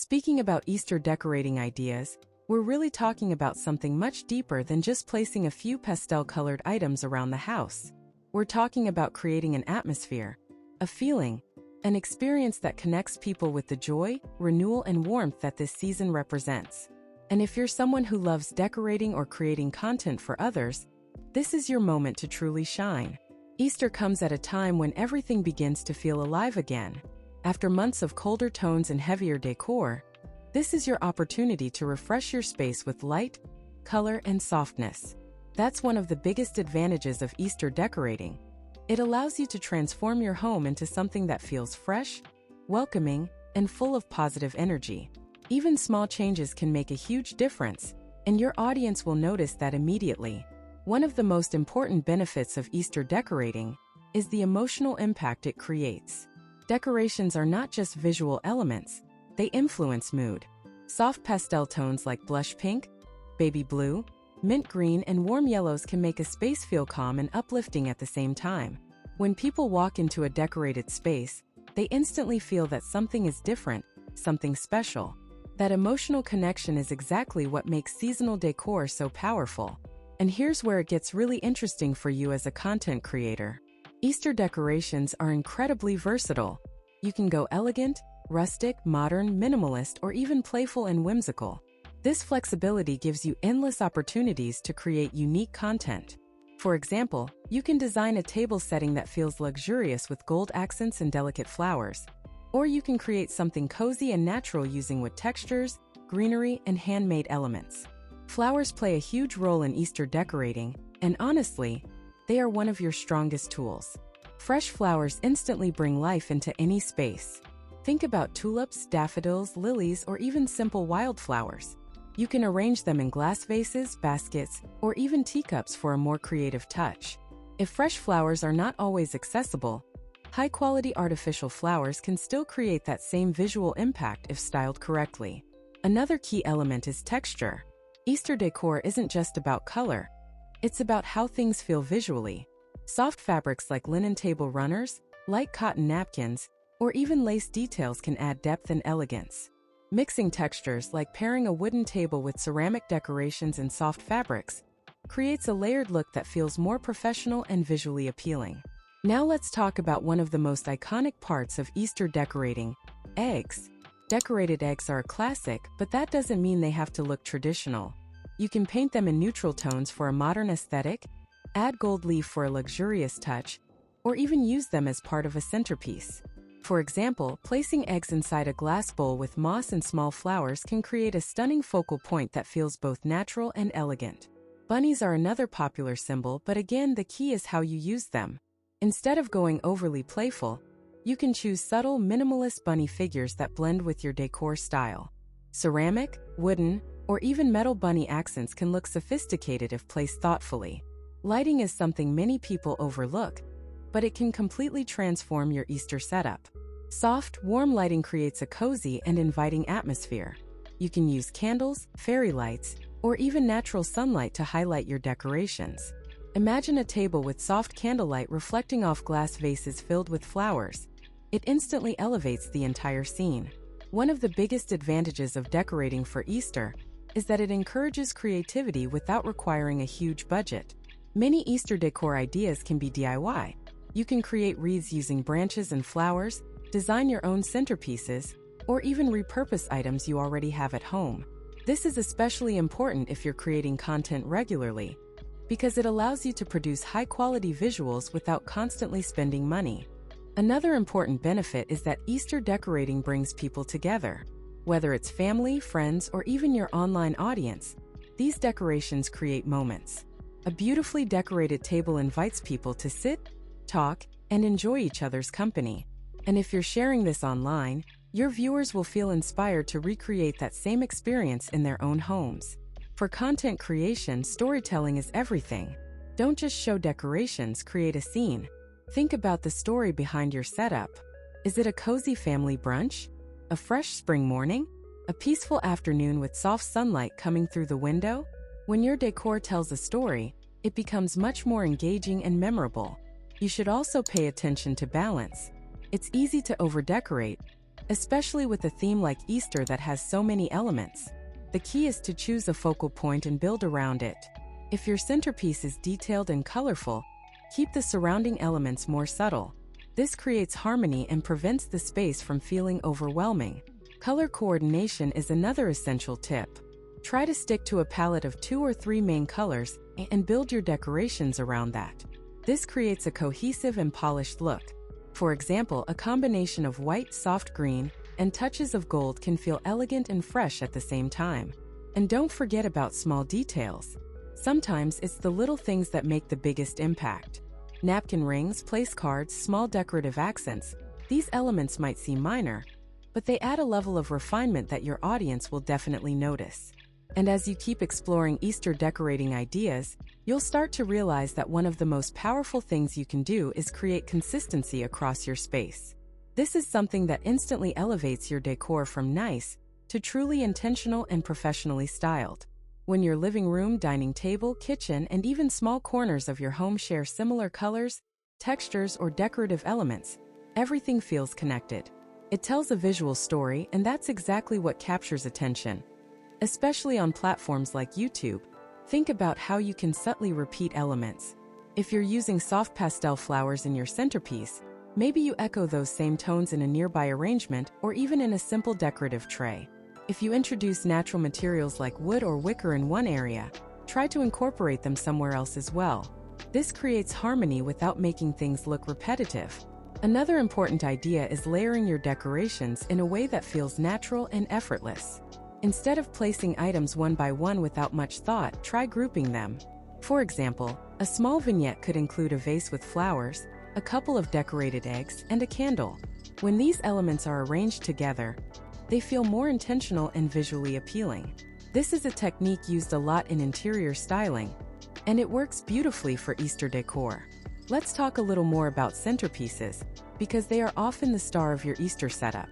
Speaking about Easter decorating ideas, we're really talking about something much deeper than just placing a few pastel-colored items around the house. We're talking about creating an atmosphere, a feeling, an experience that connects people with the joy, renewal, and warmth that this season represents. And if you're someone who loves decorating or creating content for others, this is your moment to truly shine. Easter comes at a time when everything begins to feel alive again. After months of colder tones and heavier decor, this is your opportunity to refresh your space with light, color, and softness. That's one of the biggest advantages of Easter decorating. It allows you to transform your home into something that feels fresh, welcoming, and full of positive energy. Even small changes can make a huge difference, and your audience will notice that immediately. One of the most important benefits of Easter decorating is the emotional impact it creates. Decorations are not just visual elements, they influence mood. Soft pastel tones like blush pink, baby blue, mint green, and warm yellows can make a space feel calm and uplifting at the same time. When people walk into a decorated space, they instantly feel that something is different, something special. That emotional connection is exactly what makes seasonal decor so powerful. And here's where it gets really interesting for you as a content creator. Easter decorations are incredibly versatile. You can go elegant, rustic, modern, minimalist, or even playful and whimsical. This flexibility gives you endless opportunities to create unique content. For example, you can design a table setting that feels luxurious with gold accents and delicate flowers. Or you can create something cozy and natural using wood textures, greenery, and handmade elements. Flowers play a huge role in Easter decorating, and honestly, they are one of your strongest tools. Fresh flowers instantly bring life into any space. Think about tulips, daffodils, lilies, or even simple wildflowers. You can arrange them in glass vases, baskets, or even teacups for a more creative touch. If fresh flowers are not always accessible, high-quality artificial flowers can still create that same visual impact if styled correctly. Another key element is texture. Easter decor isn't just about color. It's about how things feel visually. Soft fabrics like linen table runners, light cotton napkins, or even lace details can add depth and elegance. Mixing textures, like pairing a wooden table with ceramic decorations and soft fabrics, creates a layered look that feels more professional and visually appealing. Now let's talk about one of the most iconic parts of Easter decorating: eggs. Decorated eggs are a classic, but that doesn't mean they have to look traditional. You can paint them in neutral tones for a modern aesthetic, add gold leaf for a luxurious touch, or even use them as part of a centerpiece. For example, placing eggs inside a glass bowl with moss and small flowers can create a stunning focal point that feels both natural and elegant. Bunnies are another popular symbol, but again, the key is how you use them. Instead of going overly playful, you can choose subtle, minimalist bunny figures that blend with your decor style. Ceramic, wooden, or even metal bunny accents can look sophisticated if placed thoughtfully. Lighting is something many people overlook, but it can completely transform your Easter setup. Soft, warm lighting creates a cozy and inviting atmosphere. You can use candles, fairy lights, or even natural sunlight to highlight your decorations. Imagine a table with soft candlelight reflecting off glass vases filled with flowers. It instantly elevates the entire scene. One of the biggest advantages of decorating for Easter is that it encourages creativity without requiring a huge budget. Many Easter decor ideas can be DIY. You can create wreaths using branches and flowers, design your own centerpieces, or even repurpose items you already have at home. This is especially important if you're creating content regularly, because it allows you to produce high-quality visuals without constantly spending money. Another important benefit is that Easter decorating brings people together. Whether it's family, friends, or even your online audience, these decorations create moments. A beautifully decorated table invites people to sit, talk, and enjoy each other's company. And if you're sharing this online, your viewers will feel inspired to recreate that same experience in their own homes. For content creation, storytelling is everything. Don't just show decorations, create a scene. Think about the story behind your setup. Is it a cozy family brunch? A fresh spring morning? A peaceful afternoon with soft sunlight coming through the window? When your decor tells a story, it becomes much more engaging and memorable. You should also pay attention to balance. It's easy to over-decorate, especially with a theme like Easter that has so many elements. The key is to choose a focal point and build around it. If your centerpiece is detailed and colorful, keep the surrounding elements more subtle. This creates harmony and prevents the space from feeling overwhelming. Color coordination is another essential tip. Try to stick to a palette of 2 or 3 main colors and build your decorations around that. This creates a cohesive and polished look. For example, a combination of white, soft green, and touches of gold can feel elegant and fresh at the same time. And don't forget about small details. Sometimes it's the little things that make the biggest impact. Napkin rings, place cards, small decorative accents. These elements might seem minor, but they add a level of refinement that your audience will definitely notice. And as you keep exploring Easter decorating ideas, you'll start to realize that one of the most powerful things you can do is create consistency across your space. This is something that instantly elevates your decor from nice to truly intentional and professionally styled. When your living room, dining table, kitchen, and even small corners of your home share similar colors, textures, or decorative elements, everything feels connected. It tells a visual story, and that's exactly what captures attention. Especially on platforms like YouTube, think about how you can subtly repeat elements. If you're using soft pastel flowers in your centerpiece, maybe you echo those same tones in a nearby arrangement or even in a simple decorative tray. If you introduce natural materials like wood or wicker in one area, try to incorporate them somewhere else as well. This creates harmony without making things look repetitive. Another important idea is layering your decorations in a way that feels natural and effortless. Instead of placing items one by one without much thought, try grouping them. For example, a small vignette could include a vase with flowers, a couple of decorated eggs, and a candle. When these elements are arranged together, they feel more intentional and visually appealing. This is a technique used a lot in interior styling, and it works beautifully for Easter decor. Let's talk a little more about centerpieces, because they are often the star of your Easter setup.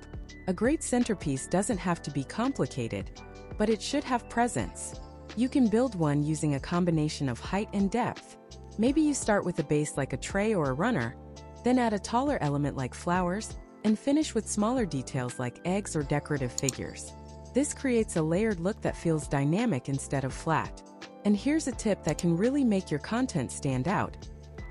A great centerpiece doesn't have to be complicated, but it should have presence. You can build one using a combination of height and depth. Maybe you start with a base like a tray or a runner, then add a taller element like flowers, and finish with smaller details like eggs or decorative figures. This creates a layered look that feels dynamic instead of flat. And here's a tip that can really make your content stand out.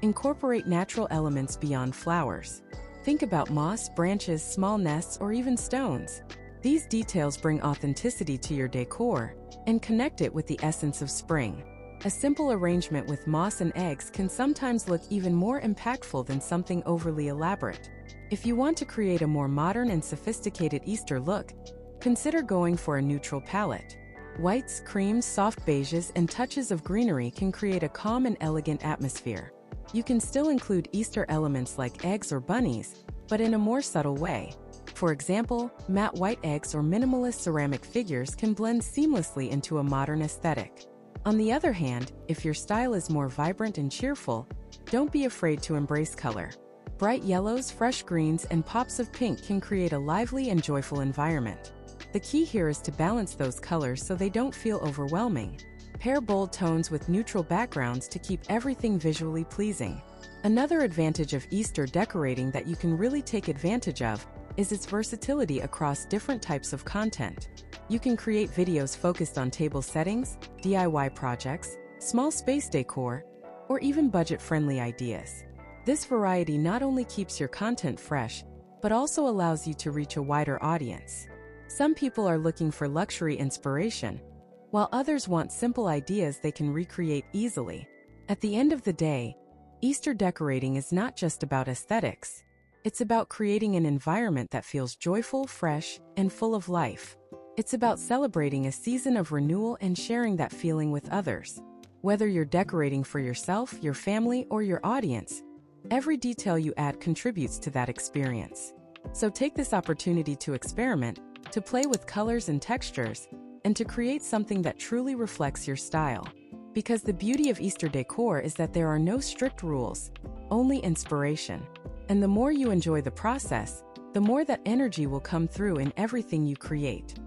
Incorporate natural elements beyond flowers. Think about moss, branches, small nests, or even stones. These details bring authenticity to your decor and connect it with the essence of spring. A simple arrangement with moss and eggs can sometimes look even more impactful than something overly elaborate. If you want to create a more modern and sophisticated Easter look, consider going for a neutral palette. Whites, creams, soft beiges, and touches of greenery can create a calm and elegant atmosphere. You can still include Easter elements like eggs or bunnies, but in a more subtle way. For example, matte white eggs or minimalist ceramic figures can blend seamlessly into a modern aesthetic. On the other hand, if your style is more vibrant and cheerful, don't be afraid to embrace color. Bright yellows, fresh greens, and pops of pink can create a lively and joyful environment. The key here is to balance those colors so they don't feel overwhelming. Pair bold tones with neutral backgrounds to keep everything visually pleasing. Another advantage of Easter decorating that you can really take advantage of is its versatility across different types of content. You can create videos focused on table settings, DIY projects, small space decor, or even budget-friendly ideas. This variety not only keeps your content fresh, but also allows you to reach a wider audience. Some people are looking for luxury inspiration, while others want simple ideas they can recreate easily. At the end of the day, Easter decorating is not just about aesthetics. It's about creating an environment that feels joyful, fresh, and full of life. It's about celebrating a season of renewal and sharing that feeling with others. Whether you're decorating for yourself, your family, or your audience, every detail you add contributes to that experience. So take this opportunity to experiment, to play with colors and textures, and to create something that truly reflects your style. Because the beauty of Easter decor is that there are no strict rules, only inspiration. And the more you enjoy the process, the more that energy will come through in everything you create.